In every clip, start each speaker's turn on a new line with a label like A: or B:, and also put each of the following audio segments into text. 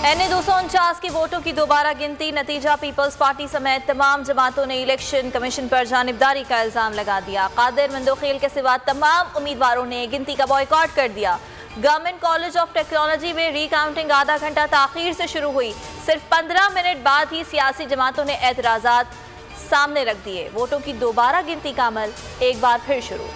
A: NA-249 की वोटों की दोबारा गिनती, नतीजा पीपल्स पार्टी समेत तमाम जमातों ने इलेक्शन कमीशन पर जानिबदारी का इल्जाम लगा दिया। कादिर मंदोखेल के सिवा तमाम उम्मीदवारों ने गिनती का बॉयकॉट कर दिया। गवर्नमेंट कॉलेज ऑफ टेक्नोलॉजी में रीकाउंटिंग आधा घंटा ताखीर से शुरू हुई। सिर्फ 15 मिनट बाद ही सियासी जमातों ने एतराजात सामने रख दिए। वोटों की दोबारा गिनती का अमल एक बार फिर शुरू।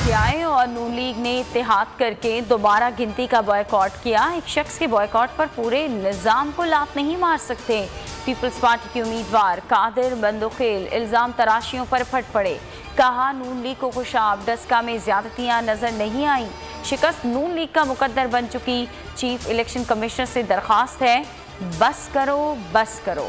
A: पीटीआई और नून लीग ने इत्तेहाद करके दोबारा गिनती का बॉयकॉट किया। एक शख्स के बॉयकॉट पर पूरे निज़ाम को लात नहीं मार सकते। पीपल्स पार्टी के उम्मीदवार कादिर मंदोखेल इल्ज़ाम तराशियों पर फट पड़े। कहा, नून लीग को खुशाब डस्का में ज्यादतियां नजर नहीं आई। शिकस्त नून लीग का मुकद्दर बन चुकी। चीफ इलेक्शन कमिश्नर से दरख्वास्त है, बस करो बस करो।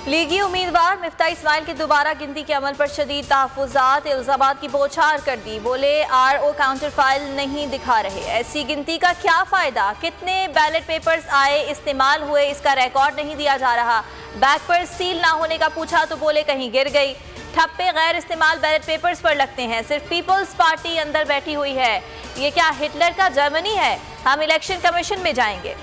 A: लीगी उम्मीदवार मिफ्ताह इस्माइल की दोबारा गिनती के अमल पर शदीद तहफ़्फ़ुज़ात, इल्ज़ामात की बौछार कर दी। बोले, RO काउंटर फाइल नहीं दिखा रहे, ऐसी गिनती का क्या फ़ायदा। कितने बैलेट पेपर्स आए, इस्तेमाल हुए, इसका रिकॉर्ड नहीं दिया जा रहा। बैग पर सील ना होने का पूछा तो बोले कहीं गिर गई। ठप्पे गैर इस्तेमाल बैलेट पेपर्स पर लगते हैं। सिर्फ पीपल्स पार्टी अंदर बैठी हुई है। ये क्या हिटलर का जर्मनी है? हम इलेक्शन कमीशन में जाएंगे।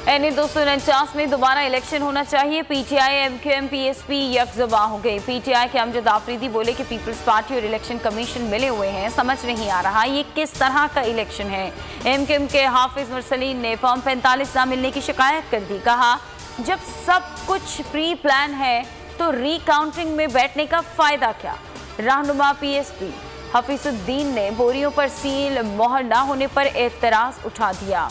A: NA-249 में दोबारा इलेक्शन होना चाहिए। पीटीआई, MQM, PSP यकजबा हो गई। पीटीआई के अमजद आफरीदी बोले कि पीपल्स पार्टी और इलेक्शन कमीशन मिले हुए हैं, समझ नहीं आ रहा ये किस तरह का इलेक्शन है। MQM के हाफिज मुरसलीन ने फॉर्म 45 ना मिलने की शिकायत कर दी। कहा, जब सब कुछ प्री प्लान है तो रीकाउंटिंग में बैठने का फायदा क्या। रहनुमा PSP हफीजुद्दीन ने बोरियों पर सील मोहर ना होने पर एतराज उठा दिया।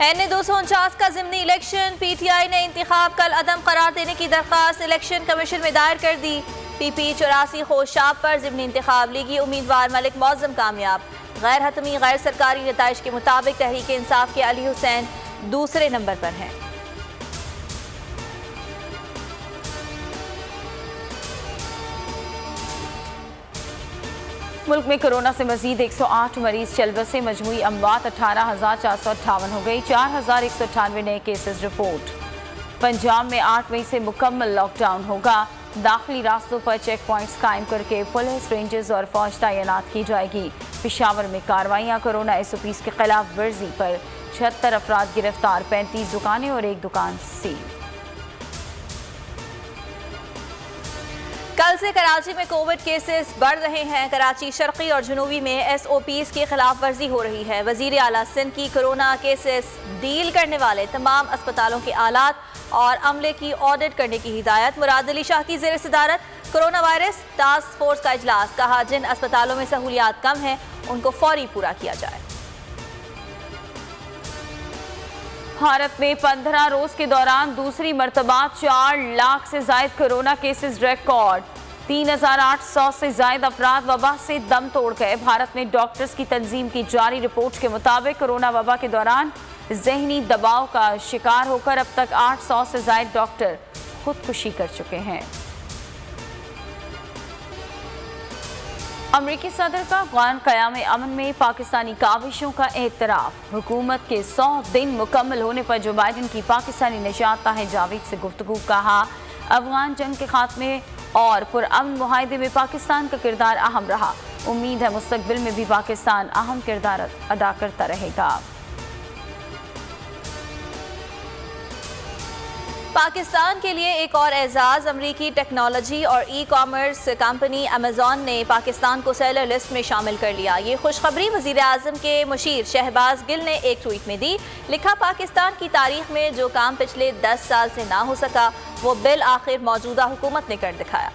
A: NA-249 का ज़िमनी इलेक्शन, पीटीआई ने इंतखाब कल अदम करार देने की दरख्वास्त इलेक्शन कमीशन में दायर कर दी। PP 84 खोशाब पर ज़िमनी इंतखाब, लीगी उम्मीदवार मलिक मौज़म कामयाब। गैर हतमी गैर सरकारी नताइज के मुताबिक तहरीक इंसाफ के अली हुसैन दूसरे नंबर पर हैं। मुल्क में कोरोना से मजीद 108 मरीज चल बसे। मजमूई अमवात 18,458 हो गई। 4,198 नए केसेस रिपोर्ट। पंजाब में 8 मई से मुकम्मल लॉकडाउन होगा। दाखिली रास्तों पर चेक पॉइंट्स कायम करके पुलिस, रेंजर्स और फौज तैनात की जाएगी। पेशावर में कार्रवाइयाँ, कोरोना SOPs के खिलाफ वर्जी पर 76 अफराद गिरफ्तार, 35 दुकानें और 1 दुकान सील। कल से कराची में कोविड केसेस बढ़ रहे हैं। कराची, शर्की और जनूबी में SOPs की खिलाफ वर्जी हो रही है। वजीर आला सिंध की कोरोना केसेस डील करने वाले तमाम अस्पतालों के आलात और अमले की ऑडिट करने की हिदायत। मुराद अली शाह की ज़ेर सदारत कोरोना वायरस टास्क फोर्स का इजलास। कहा, जिन अस्पतालों में सहूलियात कम हैं उनको फौरी पूरा किया जाए। भारत में 15 रोज के दौरान दूसरी मरतबा 4 लाख से जायद कोरोना केसेस रिकॉर्ड। 3,800 से जायद अफराद वबा से दम तोड़ गए। भारत में डॉक्टर्स की तंजीम की जारी रिपोर्ट के मुताबिक कोरोना वबा के दौरान जहनी दबाव का शिकार होकर अब तक 800 से जायद डॉक्टर खुदकुशी कर चुके हैं। अमरीकी सदर का अफगान क़याम अमन में पाकिस्तानी काविशों का एतराफ़। हुकूमत के 100 दिन मुकम्मल होने पर जो बाइडन की पाकिस्तानी निजात ताहिर जावेद से गुफ्तगू। कहा, अफगान जंग के खात्मे और पुरअमन मुआहदे में पाकिस्तान का किरदार अहम रहा। उम्मीद है मुस्तकबिल में भी पाकिस्तान अहम किरदार अदा करता रहेगा। पाकिस्तान के लिए एक और एजाज़, अमरीकी टेक्नोलॉजी और ई-कॉमर्स कंपनी अमेज़ॉन ने पाकिस्तान को सेलर लिस्ट में शामिल कर लिया। ये खुशखबरी वज़ीर आज़म के मुशीर शहबाज गिल ने एक ट्वीट में दी। लिखा, पाकिस्तान की तारीख में जो काम पिछले 10 साल से ना हो सका वो बिल आखिर मौजूदा हुकूमत ने कर दिखाया।